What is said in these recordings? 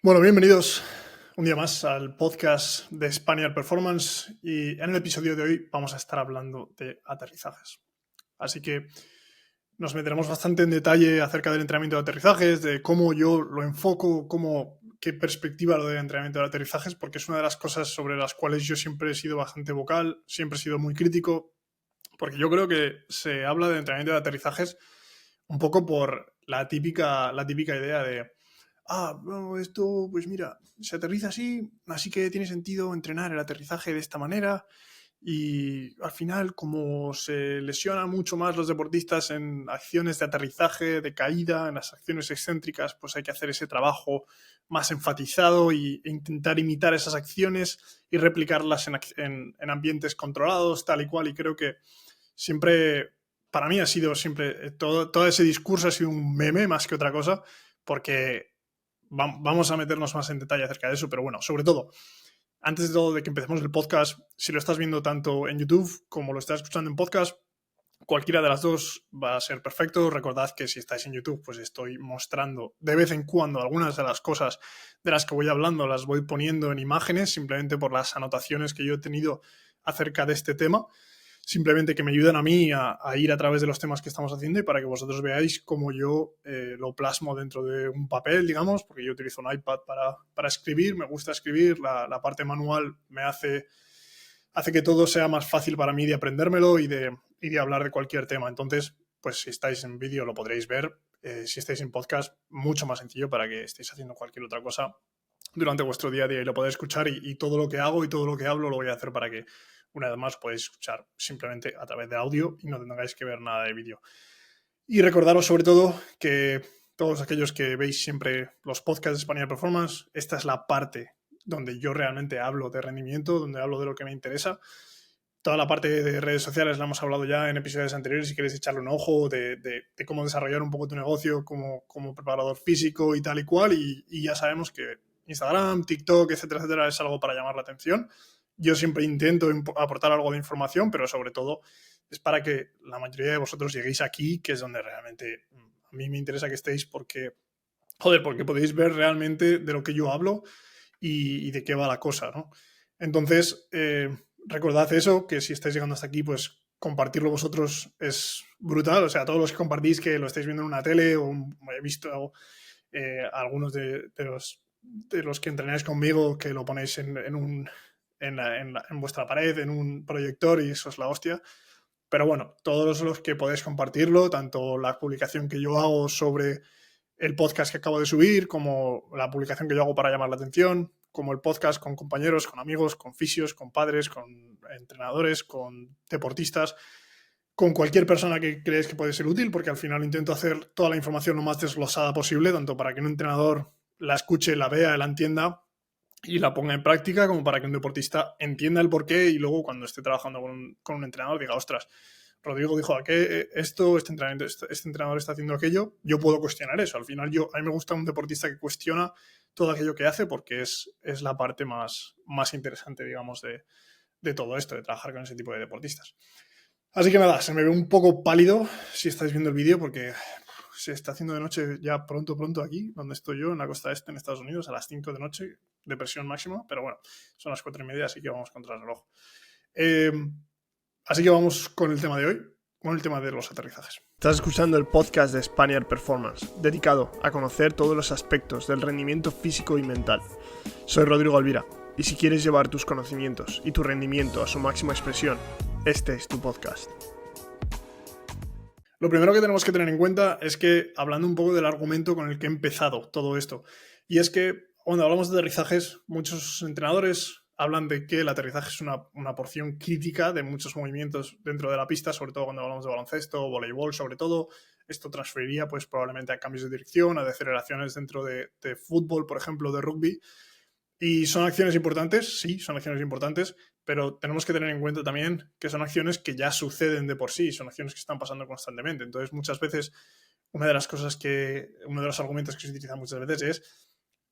Bueno, bienvenidos un día más al podcast de Spaniard Performance y en el episodio de hoy vamos a estar hablando de aterrizajes. Así que nos meteremos bastante en detalle acerca del entrenamiento de aterrizajes, de cómo yo lo enfoco, qué perspectiva lo doy de entrenamiento de aterrizajes, porque es una de las cosas sobre las cuales yo siempre he sido bastante vocal, siempre he sido muy crítico, porque yo creo que se habla de entrenamiento de aterrizajes un poco por la típica idea de no, esto, pues mira, se aterriza así que tiene sentido entrenar el aterrizaje de esta manera y al final como se lesionan mucho más los deportistas en acciones de aterrizaje, de caída, en las acciones excéntricas, pues hay que hacer ese trabajo más enfatizado e intentar imitar esas acciones y replicarlas en ambientes controlados, tal y cual, y creo que siempre, para mí ha sido siempre, todo ese discurso ha sido un meme más que otra cosa, porque vamos a meternos más en detalle acerca de eso, pero bueno, sobre todo, antes de todo de que empecemos el podcast, si lo estás viendo tanto en YouTube como lo estás escuchando en podcast, cualquiera de las dos va a ser perfecto. Recordad que si estáis en YouTube, pues estoy mostrando de vez en cuando algunas de las cosas de las que voy hablando, las voy poniendo en imágenes, simplemente por las anotaciones que yo he tenido acerca de este tema. Simplemente que me ayudan a mí a ir a través de los temas que estamos haciendo y para que vosotros veáis cómo yo lo plasmo dentro de un papel, digamos, porque yo utilizo un iPad para escribir, me gusta escribir, la parte manual me hace que todo sea más fácil para mí de aprendérmelo y de hablar de cualquier tema. Entonces, pues si estáis en vídeo lo podréis ver, si estáis en podcast, mucho más sencillo para que estéis haciendo cualquier otra cosa durante vuestro día a día y lo podéis escuchar y todo lo que hago y todo lo que hablo lo voy a hacer para que una vez más podéis escuchar simplemente a través de audio y no tengáis que ver nada de vídeo. Y recordaros sobre todo que todos aquellos que veis siempre los podcasts de Spaniard Performance, esta es la parte donde yo realmente hablo de rendimiento, donde hablo de lo que me interesa. Toda la parte de redes sociales la hemos hablado ya en episodios anteriores, si queréis echarle un ojo, de cómo desarrollar un poco tu negocio como preparador físico y tal y cual, y ya sabemos que Instagram, TikTok, etcétera, etcétera, es algo para llamar la atención. Yo siempre intento aportar algo de información, pero sobre todo es para que la mayoría de vosotros lleguéis aquí, que es donde realmente a mí me interesa que estéis porque podéis ver realmente de lo que yo hablo y de qué va la cosa, ¿no? Entonces, recordad eso, que si estáis llegando hasta aquí, pues compartirlo vosotros es brutal. O sea, todos los que compartís que lo estáis viendo en una tele o he visto algunos de los que entrenáis conmigo que lo ponéis en vuestra pared, en un proyector y eso es la hostia. Pero bueno, todos los que podéis compartirlo, tanto la publicación que yo hago sobre el podcast que acabo de subir, como la publicación que yo hago para llamar la atención, como el podcast con compañeros, con amigos, con fisios, con padres, con entrenadores, con deportistas, con cualquier persona que crees que puede ser útil, porque al final intento hacer toda la información lo más desglosada posible, tanto para que un entrenador la escuche, la vea, la entienda y la ponga en práctica, como para que un deportista entienda el porqué y luego cuando esté trabajando con un entrenador diga, ostras, Rodrigo dijo que este entrenador está haciendo aquello, yo puedo cuestionar eso. Al final a mí me gusta un deportista que cuestiona todo aquello que hace porque es la parte más interesante, digamos, de todo esto, de trabajar con ese tipo de deportistas. Así que nada, se me ve un poco pálido si estáis viendo el vídeo porque se está haciendo de noche ya pronto aquí, donde estoy yo, en la costa este, en Estados Unidos, a las 5 de noche, de presión máxima, pero bueno, son las 4:30, así que vamos contra el reloj. Así que vamos con el tema de hoy, con el tema de los aterrizajes. Estás escuchando el podcast de Spaniard Performance, dedicado a conocer todos los aspectos del rendimiento físico y mental. Soy Rodrigo Alvira, y si quieres llevar tus conocimientos y tu rendimiento a su máxima expresión, este es tu podcast. Lo primero que tenemos que tener en cuenta es que, hablando un poco del argumento con el que he empezado todo esto, y es que cuando hablamos de aterrizajes, muchos entrenadores hablan de que el aterrizaje es una porción crítica de muchos movimientos dentro de la pista, sobre todo cuando hablamos de baloncesto o voleibol, sobre todo. Esto transferiría pues probablemente a cambios de dirección, a deceleraciones dentro de fútbol, por ejemplo, de rugby. Y son acciones importantes, sí, son acciones importantes, pero tenemos que tener en cuenta también que son acciones que ya suceden de por sí, son acciones que están pasando constantemente. Entonces, muchas veces, uno de los argumentos que se utiliza muchas veces es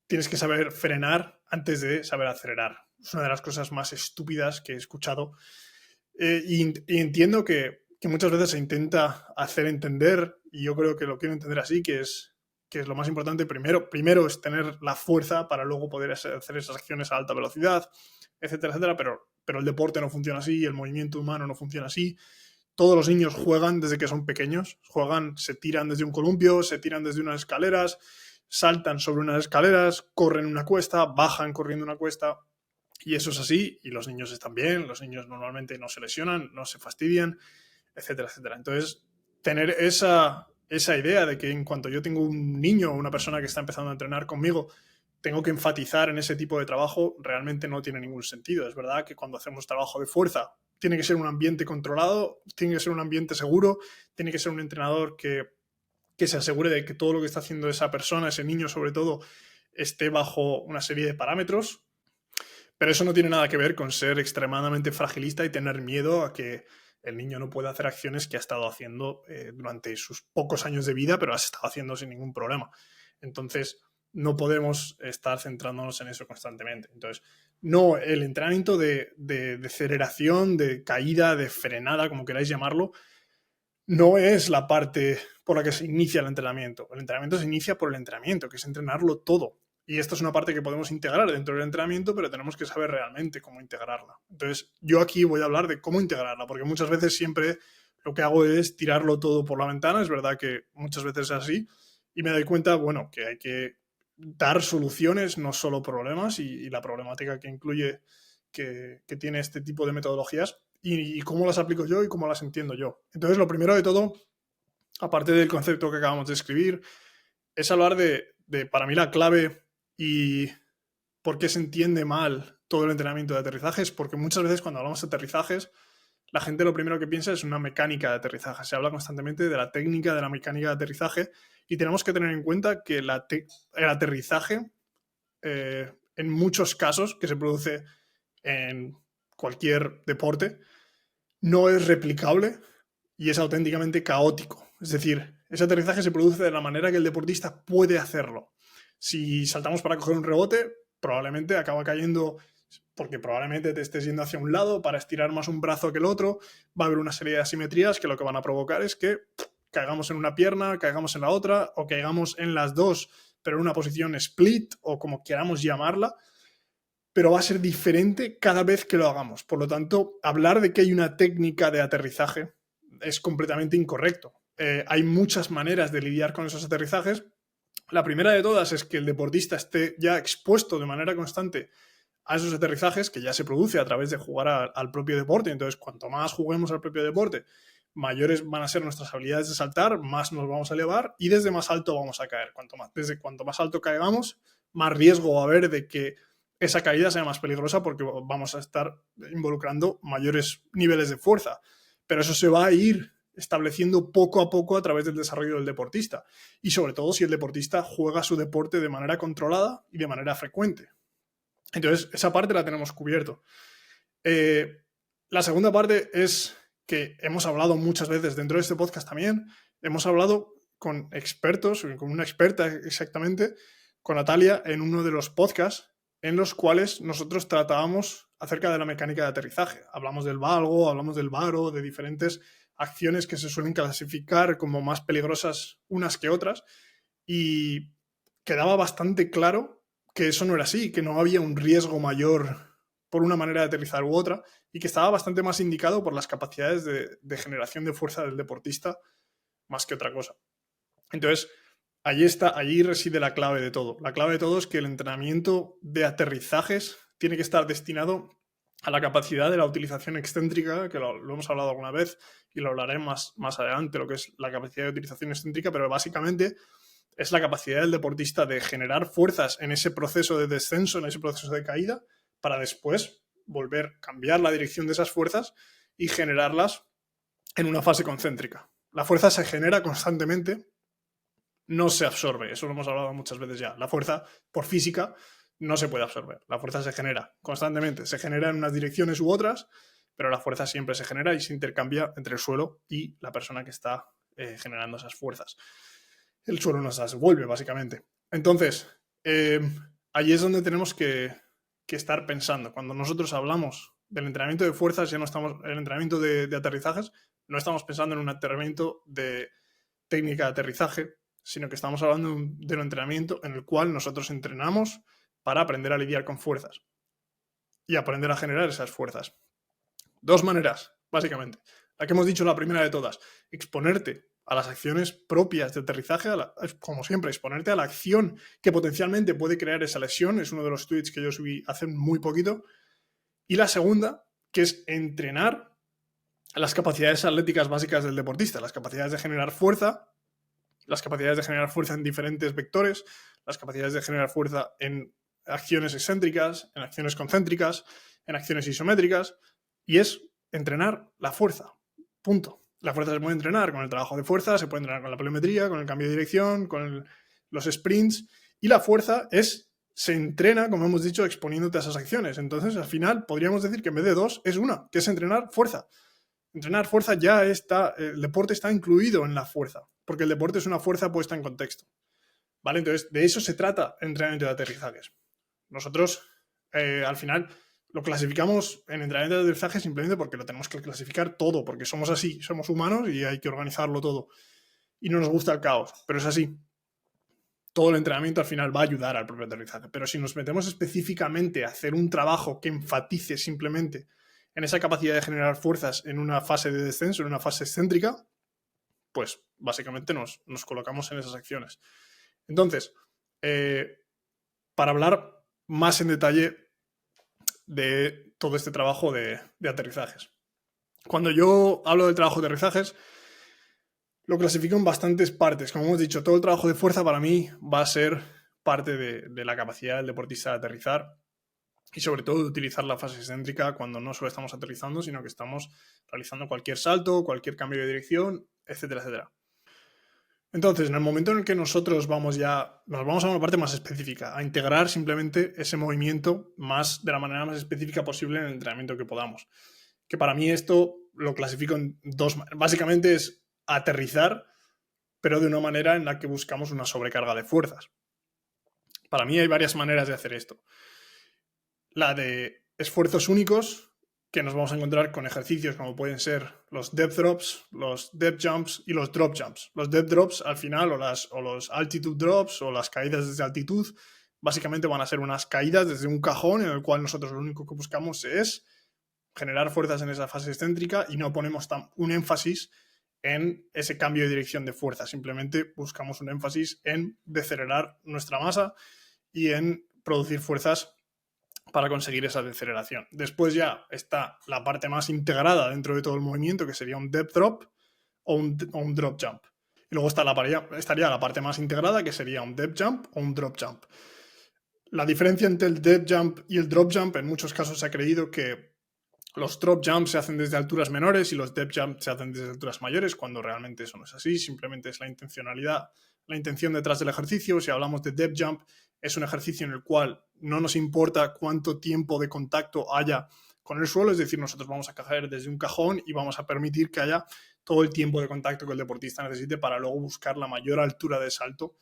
tienes que saber frenar antes de saber acelerar. Es una de las cosas más estúpidas que he escuchado. Y entiendo que muchas veces se intenta hacer entender, y yo creo que lo quiero entender así, que es que es lo más importante, primero es tener la fuerza para luego poder hacer esas acciones a alta velocidad, etcétera, etcétera, pero el deporte no funciona así, el movimiento humano no funciona así. Todos los niños juegan desde que son pequeños, se tiran desde un columpio, se tiran desde unas escaleras, saltan sobre unas escaleras, corren una cuesta, bajan corriendo una cuesta, y eso es así, y los niños están bien, los niños normalmente no se lesionan, no se fastidian, etcétera, etcétera. Entonces, tener esa idea de que en cuanto yo tengo un niño o una persona que está empezando a entrenar conmigo, tengo que enfatizar en ese tipo de trabajo, realmente no tiene ningún sentido. Es verdad que cuando hacemos trabajo de fuerza, tiene que ser un ambiente controlado, tiene que ser un ambiente seguro, tiene que ser un entrenador que se asegure de que todo lo que está haciendo esa persona, ese niño sobre todo, esté bajo una serie de parámetros. Pero eso no tiene nada que ver con ser extremadamente fragilista y tener miedo a que el niño no pueda hacer acciones que ha estado haciendo durante sus pocos años de vida, pero has estado haciendo sin ningún problema. Entonces, no podemos estar centrándonos en eso constantemente. Entonces, no, el entrenamiento de aceleración, de caída, de frenada, como queráis llamarlo, no es la parte por la que se inicia el entrenamiento. El entrenamiento se inicia por el entrenamiento, que es entrenarlo todo. Y esta es una parte que podemos integrar dentro del entrenamiento, pero tenemos que saber realmente cómo integrarla. Entonces, yo aquí voy a hablar de cómo integrarla, porque muchas veces siempre lo que hago es tirarlo todo por la ventana. Es verdad que muchas veces es así. Y me doy cuenta, bueno, que hay que dar soluciones, no solo problemas, y la problemática que incluye que tiene este tipo de metodologías y cómo las aplico yo y cómo las entiendo yo. Entonces, lo primero de todo, aparte del concepto que acabamos de escribir, es hablar de para mí, la clave y por qué se entiende mal todo el entrenamiento de aterrizajes, porque muchas veces cuando hablamos de aterrizajes, la gente lo primero que piensa es una mecánica de aterrizaje. Se habla constantemente de la técnica de la mecánica de aterrizaje y tenemos que tener en cuenta que el aterrizaje, en muchos casos que se produce en cualquier deporte, no es replicable y es auténticamente caótico. Es decir, ese aterrizaje se produce de la manera que el deportista puede hacerlo. Si saltamos para coger un rebote, probablemente acaba cayendo porque probablemente te estés yendo hacia un lado para estirar más un brazo que el otro. Va a haber una serie de asimetrías que lo que van a provocar es que caigamos en una pierna, caigamos en la otra o caigamos en las dos, pero en una posición split o como queramos llamarla, pero va a ser diferente cada vez que lo hagamos. Por lo tanto, hablar de que hay una técnica de aterrizaje es completamente incorrecto. Hay muchas maneras de lidiar con esos aterrizajes. La primera de todas es que el deportista esté ya expuesto de manera constante a esos aterrizajes, que ya se produce a través de jugar al propio deporte. Entonces, cuanto más juguemos al propio deporte, mayores van a ser nuestras habilidades de saltar, más nos vamos a elevar y desde más alto vamos a caer. Desde cuanto más alto caigamos, más riesgo va a haber de que esa caída sea más peligrosa porque vamos a estar involucrando mayores niveles de fuerza. Pero eso se va a ir estableciendo poco a poco a través del desarrollo del deportista. Y sobre todo si el deportista juega su deporte de manera controlada y de manera frecuente. Entonces, esa parte la tenemos cubierto. La segunda parte es que hemos hablado muchas veces dentro de este podcast también, hemos hablado con expertos, con una experta exactamente, con Natalia, en uno de los podcasts en los cuales nosotros tratábamos acerca de la mecánica de aterrizaje. Hablamos del valgo, hablamos del varo, de diferentes acciones que se suelen clasificar como más peligrosas unas que otras, y quedaba bastante claro que eso no era así, que no había un riesgo mayor por una manera de aterrizar u otra, y que estaba bastante más indicado por las capacidades de generación de fuerza del deportista más que otra cosa. Entonces, allí reside la clave de todo. La clave de todo es que el entrenamiento de aterrizajes tiene que estar destinado a la capacidad de la utilización excéntrica, que lo hemos hablado alguna vez y lo hablaré más adelante, lo que es la capacidad de utilización excéntrica, pero básicamente es la capacidad del deportista de generar fuerzas en ese proceso de descenso, en ese proceso de caída, para después cambiar la dirección de esas fuerzas y generarlas en una fase concéntrica. La fuerza se genera constantemente, no se absorbe, eso lo hemos hablado muchas veces ya. La fuerza, por física, no se puede absorber. La fuerza se genera constantemente, se genera en unas direcciones u otras, pero la fuerza siempre se genera y se intercambia entre el suelo y la persona que está generando esas fuerzas. El suelo nos las devuelve, básicamente. Entonces, ahí es donde tenemos que estar pensando. Cuando nosotros hablamos del entrenamiento de fuerzas, ya no estamos, el entrenamiento de aterrizajes, no estamos pensando en un entrenamiento de técnica de aterrizaje, sino que estamos hablando de un entrenamiento en el cual nosotros entrenamos para aprender a lidiar con fuerzas y aprender a generar esas fuerzas. Dos maneras, básicamente. La que hemos dicho, la primera de todas, exponerte a las acciones propias de aterrizaje, como siempre, exponerte a la acción que potencialmente puede crear esa lesión, es uno de los tweets que yo subí hace muy poquito. Y la segunda, que es entrenar las capacidades atléticas básicas del deportista, las capacidades de generar fuerza, las capacidades de generar fuerza en diferentes vectores, las capacidades de generar fuerza en acciones excéntricas, en acciones concéntricas, en acciones isométricas, y es entrenar la fuerza. Punto. La fuerza se puede entrenar con el trabajo de fuerza, se puede entrenar con la pliometría, con el cambio de dirección, con los sprints, y la fuerza se entrena, como hemos dicho, exponiéndote a esas acciones. Entonces, al final, podríamos decir que en vez de dos, es una, que es entrenar fuerza. Entrenar fuerza ya está, el deporte está incluido en la fuerza, porque el deporte es una fuerza puesta en contexto. ¿Vale? Entonces, de eso se trata el entrenamiento de aterrizajes. Nosotros, al final, lo clasificamos en entrenamiento de aterrizaje simplemente porque lo tenemos que clasificar todo, porque somos así, somos humanos y hay que organizarlo todo. Y no nos gusta el caos, pero es así. Todo el entrenamiento al final va a ayudar al propio aterrizaje. Pero si nos metemos específicamente a hacer un trabajo que enfatice simplemente en esa capacidad de generar fuerzas en una fase de descenso, en una fase excéntrica, pues básicamente nos colocamos en esas acciones. Entonces, para hablar más en detalle de todo este trabajo de aterrizajes. Cuando yo hablo del trabajo de aterrizajes, lo clasifico en bastantes partes. Como hemos dicho, todo el trabajo de fuerza para mí va a ser parte de la capacidad del deportista de aterrizar y sobre todo de utilizar la fase excéntrica cuando no solo estamos aterrizando, sino que estamos realizando cualquier salto, cualquier cambio de dirección, etcétera, etcétera. Entonces, en el momento en el que nosotros nos vamos a una parte más específica, a integrar simplemente ese movimiento de la manera más específica posible en el entrenamiento que podamos. Que para mí esto lo clasifico en dos maneras. Básicamente es aterrizar, pero de una manera en la que buscamos una sobrecarga de fuerzas. Para mí hay varias maneras de hacer esto. La de esfuerzos únicos, que nos vamos a encontrar con ejercicios como pueden ser los depth drops, los depth jumps y los drop jumps. Los depth drops al final o los altitude drops o las caídas desde altitud básicamente van a ser unas caídas desde un cajón en el cual nosotros lo único que buscamos es generar fuerzas en esa fase excéntrica y no ponemos un énfasis en ese cambio de dirección de fuerza. Simplemente buscamos un énfasis en decelerar nuestra masa y en producir fuerzas para conseguir esa deceleración. Después ya está la parte más integrada dentro de todo el movimiento, que sería un depth drop o un drop jump. Y luego estaría la parte más integrada, que sería un depth jump o un drop jump. La diferencia entre el depth jump y el drop jump, en muchos casos se ha creído que los drop jumps se hacen desde alturas menores y los depth jumps se hacen desde alturas mayores, cuando realmente eso no es así, simplemente es la intencionalidad, la intención detrás del ejercicio. Si hablamos de depth jump, es un ejercicio en el cual no nos importa cuánto tiempo de contacto haya con el suelo, es decir, nosotros vamos a caer desde un cajón y vamos a permitir que haya todo el tiempo de contacto que el deportista necesite para luego buscar la mayor altura de salto,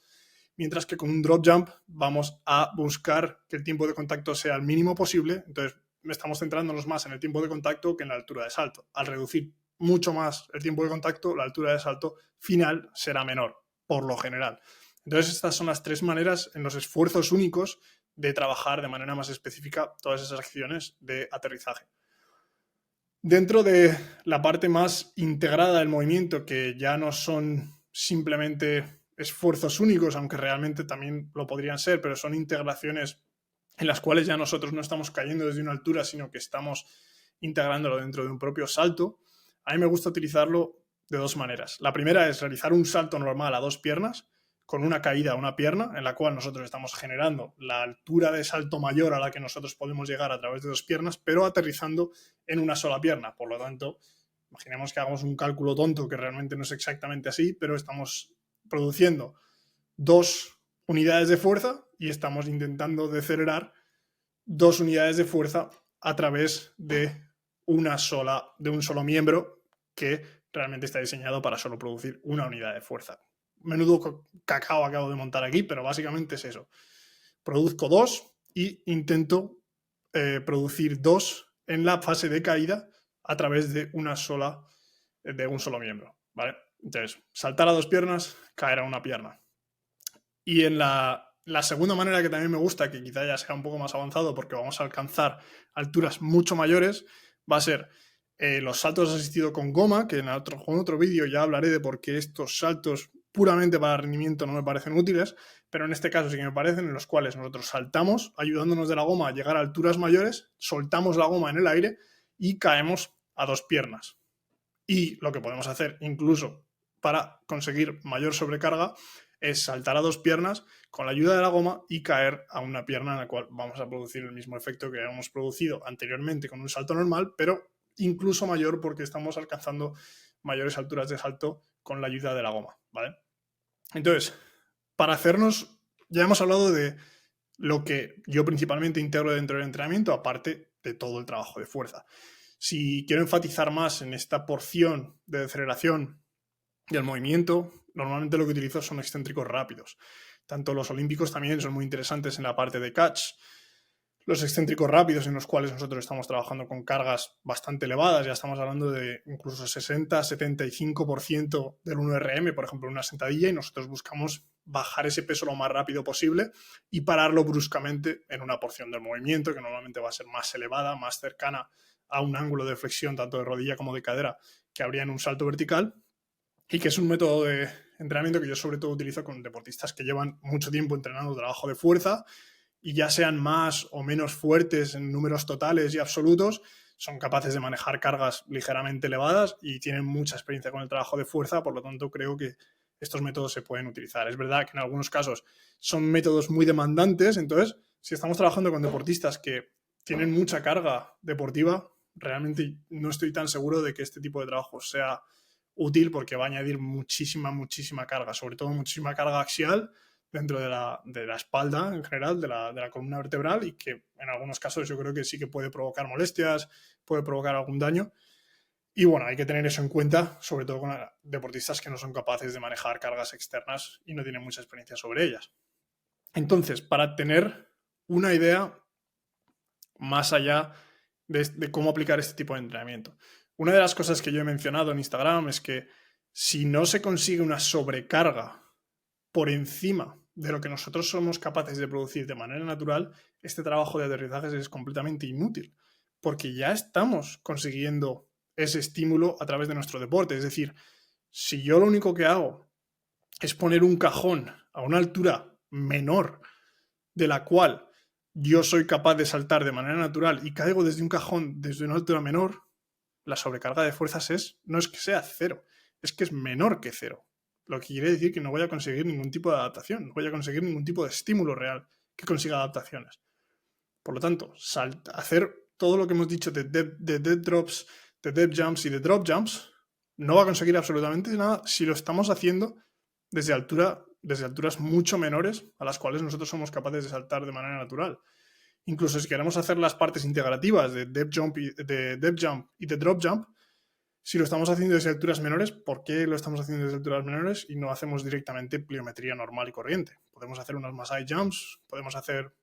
mientras que con un drop jump vamos a buscar que el tiempo de contacto sea el mínimo posible. Entonces estamos centrándonos más en el tiempo de contacto que en la altura de salto. Al reducir mucho más el tiempo de contacto, la altura de salto final será menor, por lo general. Entonces estas son las tres maneras en los esfuerzos únicos de trabajar de manera más específica todas esas acciones de aterrizaje. Dentro de la parte más integrada del movimiento, que ya no son simplemente esfuerzos únicos, aunque realmente también lo podrían ser, pero son integraciones en las cuales ya nosotros no estamos cayendo desde una altura, sino que estamos integrándolo dentro de un propio salto. A mí me gusta utilizarlo de dos maneras. La primera es realizar un salto normal a dos piernas, con una caída a una pierna, en la cual nosotros estamos generando la altura de salto mayor a la que nosotros podemos llegar a través de dos piernas, pero aterrizando en una sola pierna. Por lo tanto, imaginemos que hagamos un cálculo tonto, que realmente no es exactamente así, pero estamos produciendo dos unidades de fuerza y estamos intentando decelerar dos unidades de fuerza a través de un solo miembro que realmente está diseñado para solo producir una unidad de fuerza. Menudo cacao acabo de montar aquí, pero básicamente es eso. Produzco dos y intento producir dos en la fase de caída a través de un solo miembro, ¿vale? Entonces, saltar a dos piernas, caer a una pierna. Y en la segunda manera que también me gusta, que quizá ya sea un poco más avanzado porque vamos a alcanzar alturas mucho mayores, va a ser los saltos asistidos con goma, que con otro vídeo ya hablaré de por qué estos saltos puramente para rendimiento no me parecen útiles, pero en este caso sí que me parecen, en los cuales nosotros saltamos ayudándonos de la goma a llegar a alturas mayores, soltamos la goma en el aire y caemos a dos piernas. Y lo que podemos hacer incluso para conseguir mayor sobrecarga es saltar a dos piernas con la ayuda de la goma y caer a una pierna en la cual vamos a producir el mismo efecto que habíamos producido anteriormente con un salto normal, pero incluso mayor porque estamos alcanzando mayores alturas de salto con la ayuda de la goma, ¿vale? Entonces, para hacernos, ya hemos hablado de lo que yo principalmente integro dentro del entrenamiento, aparte de todo el trabajo de fuerza. Si quiero enfatizar más en esta porción de aceleración del movimiento, normalmente lo que utilizo son excéntricos rápidos. Tanto los olímpicos también son muy interesantes en la parte de catch. Los excéntricos rápidos en los cuales nosotros estamos trabajando con cargas bastante elevadas, ya estamos hablando de incluso 60-75% del 1RM, por ejemplo, en una sentadilla, y nosotros buscamos bajar ese peso lo más rápido posible y pararlo bruscamente en una porción del movimiento que normalmente va a ser más elevada, más cercana a un ángulo de flexión tanto de rodilla como de cadera que habría en un salto vertical, y que es un método de entrenamiento que yo sobre todo utilizo con deportistas que llevan mucho tiempo entrenando trabajo de fuerza y ya sean más o menos fuertes en números totales y absolutos, son capaces de manejar cargas ligeramente elevadas y tienen mucha experiencia con el trabajo de fuerza, por lo tanto creo que estos métodos se pueden utilizar. Es verdad que en algunos casos son métodos muy demandantes, entonces si estamos trabajando con deportistas que tienen mucha carga deportiva, realmente no estoy tan seguro de que este tipo de trabajo sea útil porque va a añadir muchísima carga, sobre todo muchísima carga axial dentro de la espalda en general, de la columna vertebral, y que en algunos casos yo creo que sí que puede provocar molestias, puede provocar algún daño. Y bueno, hay que tener eso en cuenta, sobre todo con deportistas que no son capaces de manejar cargas externas y no tienen mucha experiencia sobre ellas. Entonces, para tener una idea más allá de cómo aplicar este tipo de entrenamiento, una de las cosas que yo he mencionado en Instagram es que si no se consigue una sobrecarga por encima de lo que nosotros somos capaces de producir de manera natural, este trabajo de aterrizajes es completamente inútil, porque ya estamos consiguiendo ese estímulo a través de nuestro deporte. Es decir, si yo lo único que hago es poner un cajón a una altura menor de la cual yo soy capaz de saltar de manera natural y caigo desde un cajón desde una altura menor, la sobrecarga de fuerzas no es que sea cero, es que es menor que cero. Lo que quiere decir que no voy a conseguir ningún tipo de adaptación, no voy a conseguir ningún tipo de estímulo real que consiga adaptaciones. Por lo tanto, hacer todo lo que hemos dicho de dead drops, de dead jumps y de drop jumps no va a conseguir absolutamente nada si lo estamos haciendo desde alturas mucho menores a las cuales nosotros somos capaces de saltar de manera natural. Incluso si queremos hacer las partes integrativas de depth jump y de drop jump, si lo estamos haciendo desde alturas menores, ¿por qué lo estamos haciendo desde alturas menores y no hacemos directamente pliometría normal y corriente? Podemos hacer unos Masai jumps, podemos hacer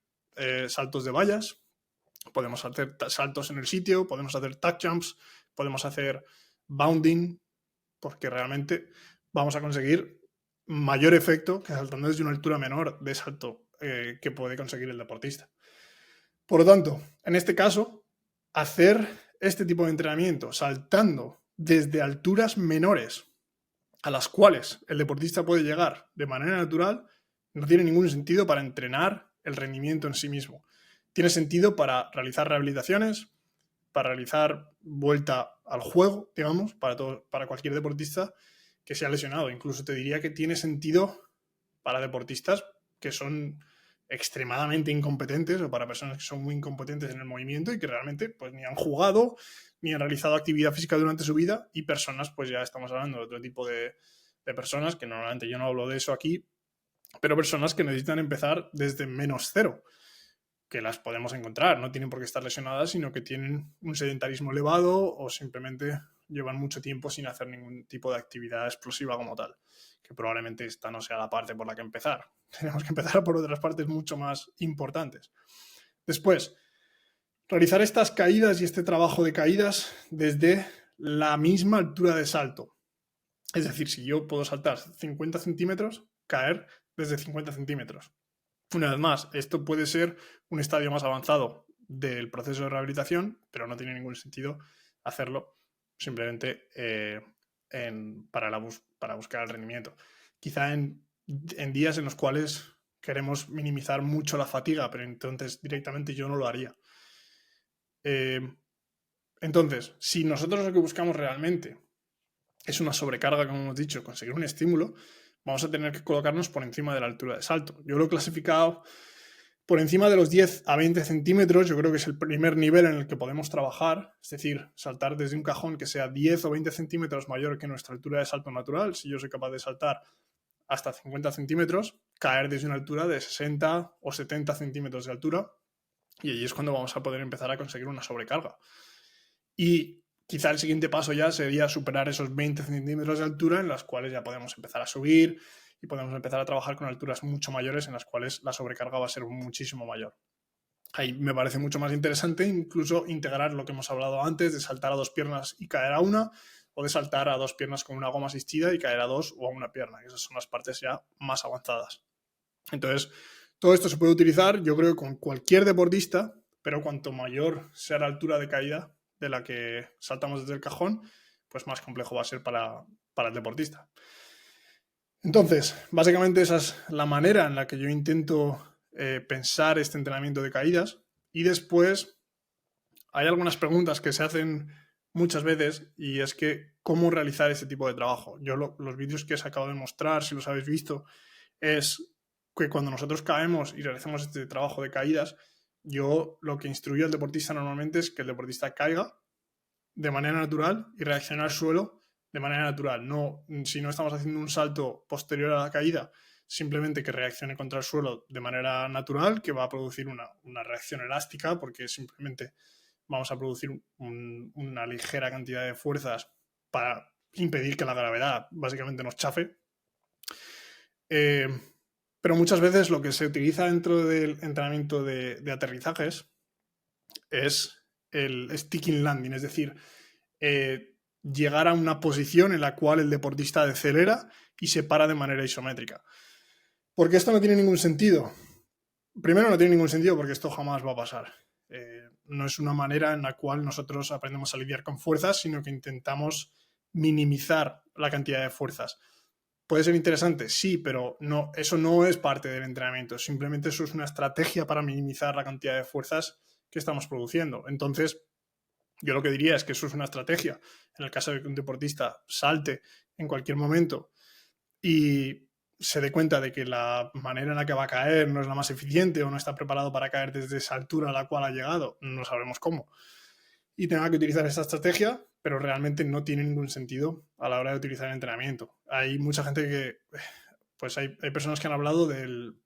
saltos de vallas, podemos hacer saltos en el sitio, podemos hacer tack jumps, podemos hacer bounding, porque realmente vamos a conseguir mayor efecto que saltando desde una altura menor de salto que puede conseguir el deportista. Por lo tanto, en este caso, hacer este tipo de entrenamiento saltando desde alturas menores a las cuales el deportista puede llegar de manera natural no tiene ningún sentido para entrenar el rendimiento en sí mismo. Tiene sentido para realizar rehabilitaciones, para realizar vuelta al juego, digamos, para cualquier deportista que se ha lesionado. Incluso te diría que tiene sentido para deportistas que son extremadamente incompetentes o para personas que son muy incompetentes en el movimiento y que realmente pues ni han jugado ni han realizado actividad física durante su vida, y personas, pues ya estamos hablando de otro tipo de personas que normalmente yo no hablo de eso aquí, pero personas que necesitan empezar desde menos cero, que las podemos encontrar, no tienen por qué estar lesionadas, sino que tienen un sedentarismo elevado o simplemente llevan mucho tiempo sin hacer ningún tipo de actividad explosiva como tal, que probablemente esta no sea la parte por la que empezar. Tenemos que empezar por otras partes mucho más importantes. Después, realizar estas caídas y este trabajo de caídas desde la misma altura de salto. Es decir, si yo puedo saltar 50 centímetros, caer desde 50 centímetros. Una vez más, esto puede ser un estadio más avanzado del proceso de rehabilitación, pero no tiene ningún sentido hacerlo simplemente para buscar el rendimiento. Quizá en días en los cuales queremos minimizar mucho la fatiga, pero entonces directamente yo no lo haría. Entonces, si nosotros lo que buscamos realmente es una sobrecarga, como hemos dicho, conseguir un estímulo, vamos a tener que colocarnos por encima de la altura de salto. Yo lo he clasificado por encima de los 10 a 20 centímetros, yo creo que es el primer nivel en el que podemos trabajar, es decir, saltar desde un cajón que sea 10 o 20 centímetros mayor que nuestra altura de salto natural. Si yo soy capaz de saltar hasta 50 centímetros, caer desde una altura de 60 o 70 centímetros de altura, y ahí es cuando vamos a poder empezar a conseguir una sobrecarga. Y quizá el siguiente paso ya sería superar esos 20 centímetros de altura en las cuales ya podemos empezar a subir y podemos empezar a trabajar con alturas mucho mayores en las cuales la sobrecarga va a ser muchísimo mayor. Ahí me parece mucho más interesante incluso integrar lo que hemos hablado antes de saltar a dos piernas y caer a una, o de saltar a dos piernas con una goma asistida y caer a dos o a una pierna. Esas son las partes ya más avanzadas. Entonces, todo esto se puede utilizar, yo creo, con cualquier deportista, pero cuanto mayor sea la altura de caída de la que saltamos desde el cajón, pues más complejo va a ser para el deportista. Entonces, básicamente esa es la manera en la que yo intento pensar este entrenamiento de caídas. Y después hay algunas preguntas que se hacen muchas veces, y es que cómo realizar este tipo de trabajo. Yo los vídeos que os acabo de mostrar, si los habéis visto, es que cuando nosotros caemos y realizamos este trabajo de caídas, yo lo que instruyo al deportista normalmente es que el deportista caiga de manera natural y reaccione al suelo de manera natural. No, si no estamos haciendo un salto posterior a la caída, simplemente que reaccione contra el suelo de manera natural, que va a producir una reacción elástica, porque simplemente vamos a producir una ligera cantidad de fuerzas para impedir que la gravedad básicamente nos chafe. Pero muchas veces lo que se utiliza dentro del entrenamiento de aterrizajes es el sticking landing, es decir, llegar a una posición en la cual el deportista decelera y se para de manera isométrica. Porque esto no tiene ningún sentido. Primero, no tiene ningún sentido porque esto jamás va a pasar. No es una manera en la cual nosotros aprendemos a lidiar con fuerzas, sino que intentamos minimizar la cantidad de fuerzas. ¿Puede ser interesante? Sí, pero no, eso no es parte del entrenamiento. Simplemente eso es una estrategia para minimizar la cantidad de fuerzas que estamos produciendo. Entonces, yo lo que diría es que eso es una estrategia. En el caso de que un deportista salte en cualquier momento y se dé cuenta de que la manera en la que va a caer no es la más eficiente o no está preparado para caer desde esa altura a la cual ha llegado, no sabremos cómo, y tenga que utilizar esta estrategia, pero realmente no tiene ningún sentido a la hora de utilizar el entrenamiento. Hay mucha gente que, pues hay personas que han hablado del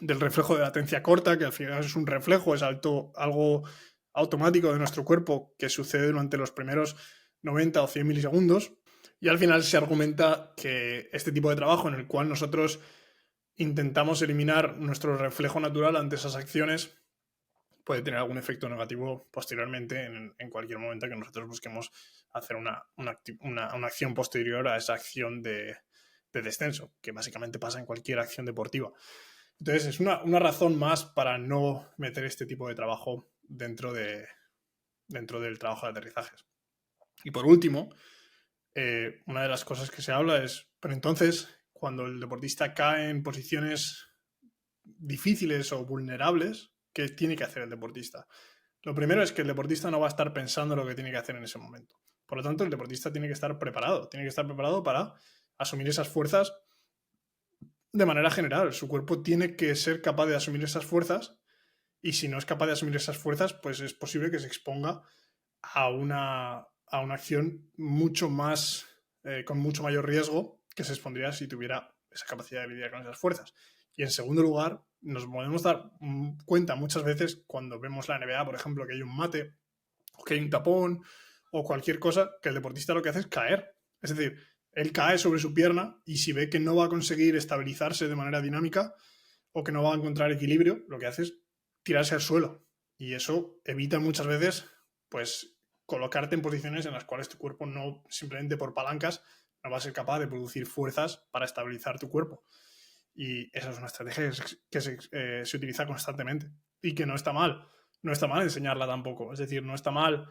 reflejo de latencia corta, que al final es un reflejo, es algo automático de nuestro cuerpo que sucede durante los primeros 90 o 100 milisegundos. Y al final se argumenta que este tipo de trabajo en el cual nosotros intentamos eliminar nuestro reflejo natural ante esas acciones puede tener algún efecto negativo posteriormente en cualquier momento que nosotros busquemos hacer una acción posterior a esa acción de descenso, que básicamente pasa en cualquier acción deportiva. Entonces es una razón más para no meter este tipo de trabajo dentro del trabajo de aterrizajes. Y por último, una de las cosas que se habla es, pero entonces, cuando el deportista cae en posiciones difíciles o vulnerables, ¿qué tiene que hacer el deportista? Lo primero es que el deportista no va a estar pensando lo que tiene que hacer en ese momento. Por lo tanto, el deportista tiene que estar preparado para asumir esas fuerzas de manera general. Su cuerpo tiene que ser capaz de asumir esas fuerzas, y si no es capaz de asumir esas fuerzas, pues es posible que se exponga a una acción mucho más, con mucho mayor riesgo que se expondría si tuviera esa capacidad de lidiar con esas fuerzas. Y en segundo lugar, nos podemos dar cuenta muchas veces cuando vemos la NBA, por ejemplo, que hay un mate, o que hay un tapón, o cualquier cosa, que el deportista lo que hace es caer. Es decir, él cae sobre su pierna y si ve que no va a conseguir estabilizarse de manera dinámica o que no va a encontrar equilibrio, lo que hace es tirarse al suelo. Y eso evita muchas veces, pues, colocarte en posiciones en las cuales tu cuerpo no, simplemente por palancas, no va a ser capaz de producir fuerzas para estabilizar tu cuerpo. Y esa es una estrategia que se utiliza constantemente y que no está mal. No está mal enseñarla tampoco. Es decir, no está mal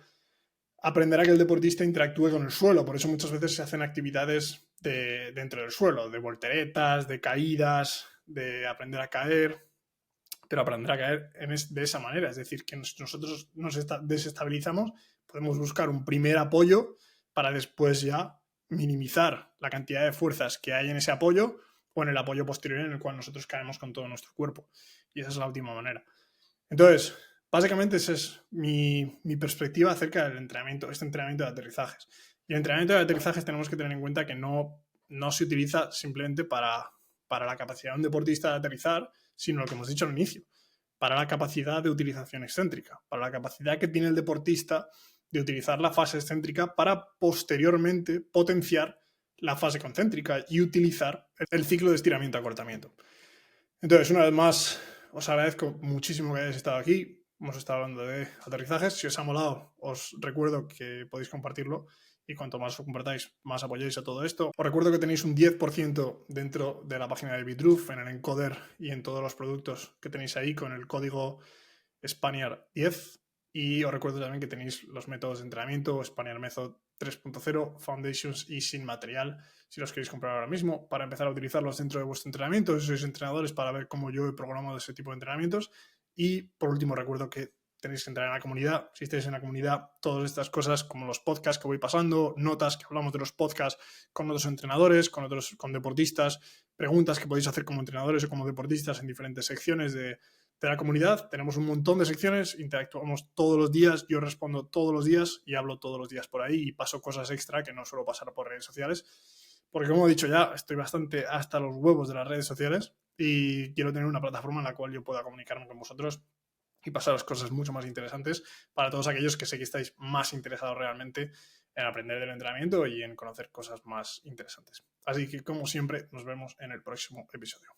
aprender a que el deportista interactúe con el suelo. Por eso muchas veces se hacen actividades dentro del suelo, de volteretas, de caídas, de aprender a caer, pero aprender a caer de esa manera. Es decir, que nosotros nos desestabilizamos, podemos buscar un primer apoyo para después ya minimizar la cantidad de fuerzas que hay en ese apoyo o en el apoyo posterior en el cual nosotros caemos con todo nuestro cuerpo. Y esa es la última manera. Entonces, básicamente esa es mi perspectiva acerca del entrenamiento, este entrenamiento de aterrizajes. Y el entrenamiento de aterrizajes tenemos que tener en cuenta que no se utiliza simplemente para la capacidad de un deportista de aterrizar, sino lo que hemos dicho al inicio, para la capacidad de utilización excéntrica, para la capacidad que tiene el deportista de utilizar la fase excéntrica para posteriormente potenciar la fase concéntrica y utilizar el ciclo de estiramiento-acortamiento. Entonces, una vez más, os agradezco muchísimo que hayáis estado aquí. Hemos estado hablando de aterrizajes. Si os ha molado, os recuerdo que podéis compartirlo y cuanto más lo compartáis, más apoyáis a todo esto. Os recuerdo que tenéis un 10% dentro de la página de Bitruf, en el encoder y en todos los productos que tenéis ahí con el código Spaniard10. Y os recuerdo también que tenéis los métodos de entrenamiento, Spaniard Method 3.0, Foundations y sin material, si los queréis comprar ahora mismo, para empezar a utilizarlos dentro de vuestro entrenamiento, si sois entrenadores, para ver cómo yo he programado ese tipo de entrenamientos. Y por último, recuerdo que tenéis que entrar en la comunidad. Si estáis en la comunidad, todas estas cosas como los podcasts que voy pasando, notas que hablamos de los podcasts con otros entrenadores, con deportistas, preguntas que podéis hacer como entrenadores o como deportistas en diferentes secciones de la comunidad. Tenemos un montón de secciones, interactuamos todos los días, yo respondo todos los días y hablo todos los días por ahí y paso cosas extra que no suelo pasar por redes sociales, porque como he dicho ya, estoy bastante hasta los huevos de las redes sociales y quiero tener una plataforma en la cual yo pueda comunicarme con vosotros y pasaros cosas mucho más interesantes para todos aquellos que sé que estáis más interesados realmente en aprender del entrenamiento y en conocer cosas más interesantes. Así que, como siempre, nos vemos en el próximo episodio.